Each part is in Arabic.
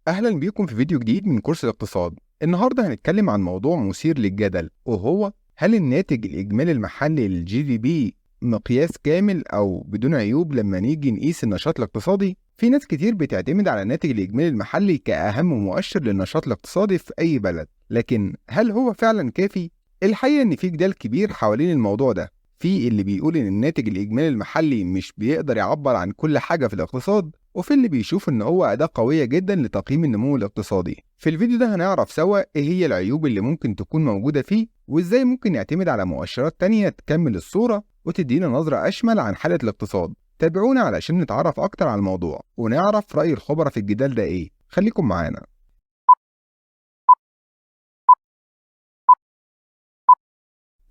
أهلا بيكم في فيديو جديد من كورس الاقتصاد. النهاردة هنتكلم عن موضوع مثير للجدل، وهو هل الناتج الإجمالي المحلي للجي دي بي مقياس كامل أو بدون عيوب لما نيجي نقيس النشاط الاقتصادي؟ في ناس كتير بتعتمد على الناتج الإجمالي المحلي كأهم مؤشر للنشاط الاقتصادي في أي بلد، لكن هل هو فعلا كافي؟ الحقيقة إن في جدال كبير حوالين الموضوع ده. في اللي بيقول إن الناتج الإجمالي المحلي مش بيقدر يعبر عن كل حاجة في الاقتصاد، وفي اللي بيشوف إن هو أداة قوية جدا لتقييم النمو الاقتصادي. في الفيديو ده هنعرف سوا إيه هي العيوب اللي ممكن تكون موجودة فيه، وإزاي ممكن نعتمد على مؤشرات تانية تكمل الصورة وتدينا نظرة أشمل عن حالة الاقتصاد. تابعونا علشان نتعرف أكتر على الموضوع ونعرف رأي الخبراء في الجدال ده إيه. خليكم معانا.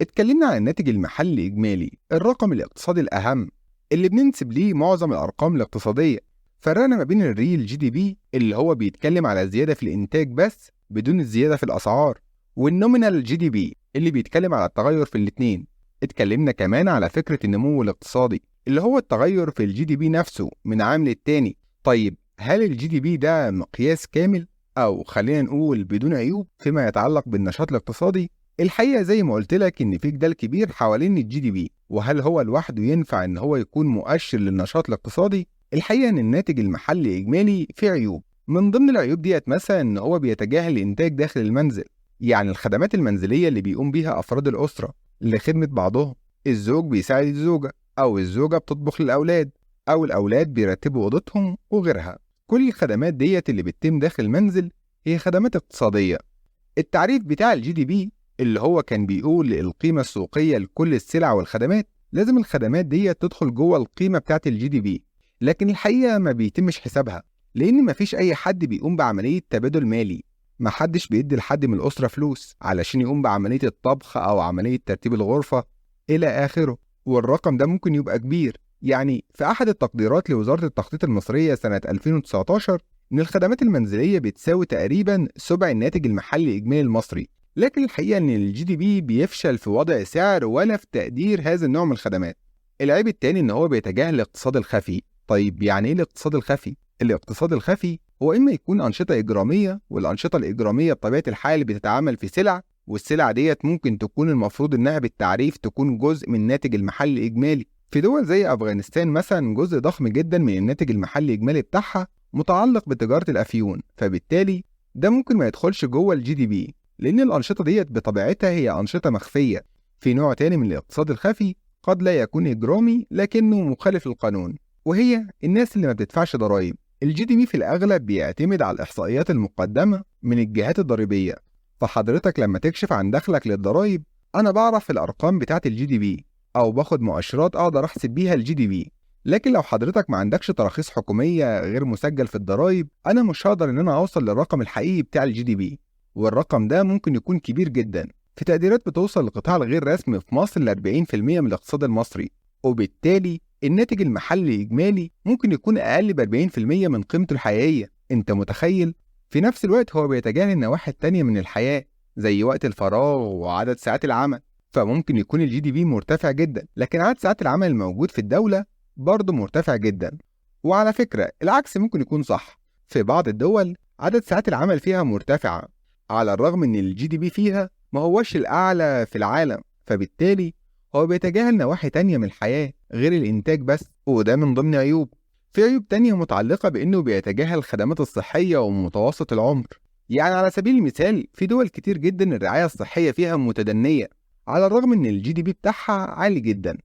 اتكلمنا عن الناتج المحلي الإجمالي، الرقم الاقتصادي الأهم اللي بننسب ليه معظم الأرقام الاقتصادية. فرقنا ما بين الريل جي دي بي اللي هو بيتكلم على زيادة في الإنتاج بس بدون الزيادة في الأسعار، والنومينال جي دي بي اللي بيتكلم على التغير في الاتنين. اتكلمنا كمان على فكرة النمو الاقتصادي اللي هو التغير في الجي دي بي نفسه من عام للتاني. طيب هل الجي دي بي ده مقياس كامل أو خلينا نقول بدون عيوب فيما يتعلق بالنشاط الاقتصادي؟ الحقيقة زي ما قلت لك إن في جدال كبير حوالين الجي دي بي، وهل هو لوحده ينفع إن هو يكون مؤشر للنشاط الاقتصادي؟ الحقيقة إن الناتج المحلي إجمالي فيه عيوب. من ضمن العيوب ديت مثلا إن هو بيتجاهل الإنتاج داخل المنزل، يعني الخدمات المنزلية اللي بيقوم بيها أفراد الأسرة لخدمة بعضهم. الزوج بيساعد الزوجة، أو الزوجة بتطبخ للأولاد، أو الأولاد بيرتبوا أوضتهم وغيرها. كل الخدمات ديت اللي بتتم داخل المنزل هي خدمات اقتصادية. التعريف بتاع الجي دي بي اللي هو كان بيقول القيمة السوقية لكل السلع والخدمات، لازم الخدمات دي تدخل جوه القيمة بتاعت الجي دي بي، لكن الحقيقة ما بيتمش حسابها لأن مفيش أي حد بيقوم بعملية تبادل مالي. محدش بيدي لحد من الأسرة فلوس علشان يقوم بعملية الطبخ أو عملية ترتيب الغرفة إلى آخره، والرقم ده ممكن يبقى كبير. يعني في أحد التقديرات لوزارة التخطيط المصرية سنة 2019 إن الخدمات المنزلية بتساوي تقريبا سبع الناتج المحلي الإجمالي المصري، لكن الحقيقة إن الجي دي بي بيفشل في وضع سعر ولا في تقدير هذا النوع من الخدمات. العيب التاني إن هو بيتجاهل الاقتصاد الخفي. طيب يعني إيه الاقتصاد الخفي؟ الاقتصاد الخفي هو إما يكون أنشطة إجرامية، والأنشطة الإجرامية بطبيعة الحال بتتعامل في سلع، والسلع ديت ممكن تكون المفروض إنها بالتعريف تكون جزء من الناتج المحلي الإجمالي. في دول زي أفغانستان مثلا جزء ضخم جدا من الناتج المحلي الإجمالي بتاعها متعلق بتجارة الأفيون، فبالتالي ده ممكن ما يدخلش جوه الجي دي بي لأن الأنشطة ديت بطبيعتها هي أنشطة مخفية. في نوع تاني من الاقتصاد الخفي قد لا يكون إجرامي لكنه مخالف للقانون، وهي الناس اللي ما بتدفعش ضرائب. الجي دي بي في الأغلب بيعتمد على الإحصائيات المقدمة من الجهات الضريبية، فحضرتك لما تكشف عن دخلك للضرائب أنا بعرف الأرقام بتاعت الجي دي بي أو باخد مؤشرات أقدر أحسب بيها الجي دي بي. لكن لو حضرتك ما عندكش تراخيص حكومية غير مسجل في الضرائب أنا مش هقدر إن أنا أوصل للرقم الحقيقي بتاع الجي دي بي، والرقم ده ممكن يكون كبير جدا. في تقديرات بتوصل للقطاع الغير رسمي في مصر ل 40% من الاقتصاد المصري، وبالتالي الناتج المحلي الإجمالي ممكن يكون أقل ب 40% من قيمته الحقيقية. أنت متخيل؟ في نفس الوقت هو بيتجاهل النواحي التانية من الحياة زي وقت الفراغ وعدد ساعات العمل، فممكن يكون الجي دي بي مرتفع جدا لكن عدد ساعات العمل الموجود في الدولة برضه مرتفع جدا. وعلى فكرة العكس ممكن يكون صح، في بعض الدول عدد ساعات العمل فيها مرتفعة على الرغم ان الجي دي بي فيها ما هوش الأعلى في العالم، فبالتالي هو بيتجاهل نواحي تانية من الحياة غير الإنتاج بس، وده من ضمن عيوب. في عيوب تانية متعلقة بإنه بيتجاهل الخدمات الصحية ومتوسط العمر. يعني على سبيل المثال في دول كتير جدا الرعاية الصحية فيها متدنية على الرغم ان الجي دي بي بتاعها عالي جدا.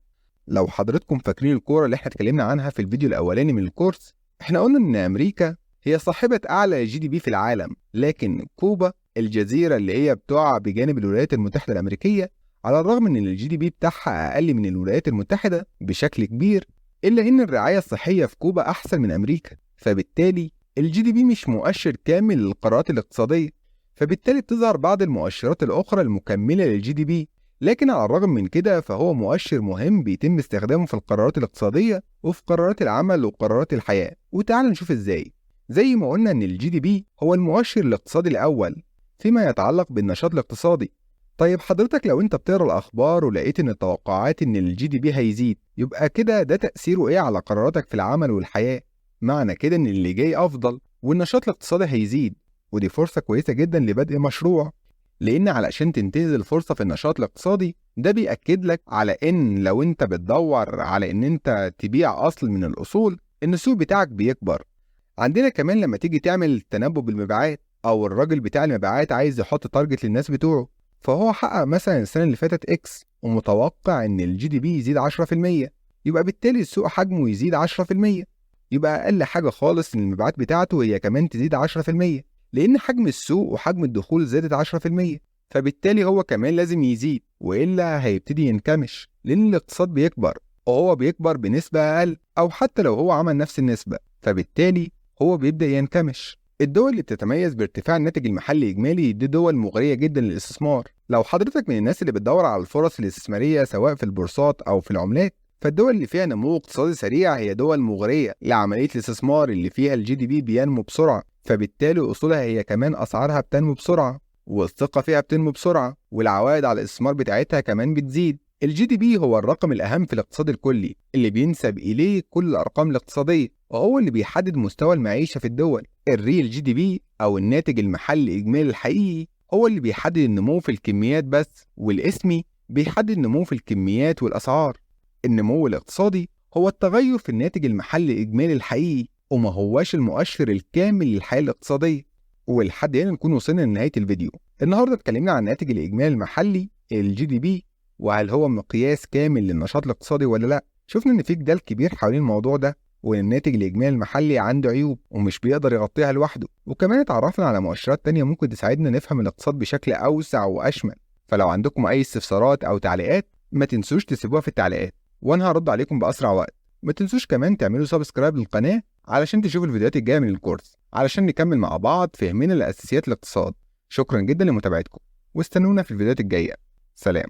لو حضرتكم فاكرين الكورة اللي احنا اتكلمنا عنها في الفيديو الأولاني من الكورس، احنا قلنا ان أمريكا هي صاحبة أعلى جي دي بي في العالم، لكن كوبا الجزيرة اللي هي بتقع بجانب الولايات المتحدة الأمريكية على الرغم ان الجي دي بي بتاعها أقل من الولايات المتحدة بشكل كبير، إلا إن الرعاية الصحية في كوبا أحسن من أمريكا، فبالتالي الجي دي بي مش مؤشر كامل للقرارات الاقتصادية. فبالتالي بتظهر بعض المؤشرات الأخرى المكملة للجي دي بي، لكن على الرغم من كده فهو مؤشر مهم بيتم استخدامه في القرارات الاقتصادية وفي قرارات العمل وقرارات الحياة. وتعال نشوف ازاي. زي ما قلنا ان الجي دي بي هو المؤشر الاقتصادي الأول فيما يتعلق بالنشاط الاقتصادي. طيب حضرتك لو انت بتقرا الأخبار ولقيت ان التوقعات ان الجي دي بي هيزيد، يبقى كده ده تأثيره ايه على قراراتك في العمل والحياة؟ معنى كده ان اللي جاي أفضل، والنشاط الاقتصادي هيزيد، ودي فرصة كويسة جدا لبدء مشروع. لأن علشان تنتهز الفرصة في النشاط الاقتصادي ده بيأكد لك على إن لو أنت بتدور على إن أنت تبيع أصل من الأصول، إن السوق بتاعك بيكبر. عندنا كمان لما تيجي تعمل تنبؤ بالمبيعات، أو الراجل بتاع المبيعات عايز يحط تارجت للناس بتوعه، فهو حقق مثلا السنة اللي فاتت إكس ومتوقع إن الجي دي بي يزيد 10%، يبقى بالتالي السوق حجمه يزيد 10%. يبقى أقل حاجة خالص إن المبيعات بتاعته هي كمان تزيد 10%، لأن حجم السوق وحجم الدخول زادت 10%، فبالتالي هو كمان لازم يزيد، وإلا هيبتدي ينكمش، لأن الاقتصاد بيكبر وهو بيكبر بنسبة أقل، أو حتى لو هو عمل نفس النسبة فبالتالي هو بيبدأ ينكمش. الدول اللي بتتميز بارتفاع الناتج المحلي إجمالي دي دول مغرية جدا للاستثمار. لو حضرتك من الناس اللي بتدور على الفرص الاستثمارية سواء في البورصات أو في العملات، فالدول اللي فيها نمو اقتصادي سريع هي دول مغرية لعملية الاستثمار، اللي فيها الجي دي بي بينمو بسرعة، فبالتالي أصولها هي كمان أسعارها بتنمو بسرعة، والثقة فيها بتنمو بسرعة، والعوائد على الاستثمار بتاعتها كمان بتزيد. الجي دي بي هو الرقم الأهم في الاقتصاد الكلي اللي بينسب إليه كل الأرقام الاقتصادية، وهو اللي بيحدد مستوى المعيشة في الدول. الريل جي دي بي أو الناتج المحلي الإجمالي الحقيقي هو اللي بيحدد النمو في الكميات بس، والاسمي بيحدد النمو في الكميات والأسعار. النمو الاقتصادي هو التغير في الناتج المحلي الإجمالي الحقيقي، وما هواش المؤشر الكامل للحياة الاقتصادية. ولحد هنا نكون وصلنا لنهاية الفيديو. النهاردة اتكلمنا عن الناتج الإجمالي المحلي الجي دي بي، وهل هو مقياس كامل للنشاط الاقتصادي ولا لا. شفنا ان في جدال كبير حوالين الموضوع ده، وان الناتج الاجمالي المحلي عنده عيوب ومش بيقدر يغطيها لوحده، وكمان اتعرفنا على مؤشرات تانية ممكن تساعدنا نفهم الاقتصاد بشكل اوسع واشمل. فلو عندكم اي استفسارات او تعليقات ما تنسوش تسيبوها في التعليقات، وانا هرد عليكم باسرع وقت. ما تنسوش كمان تعملوا سبسكرايب للقناة علشان تشوفوا الفيديوهات الجاية من الكورس، علشان نكمل مع بعض فهمنا لأساسيات الاقتصاد. شكرا جدا لمتابعتكم، واستنونا في الفيديوهات الجاية. سلام.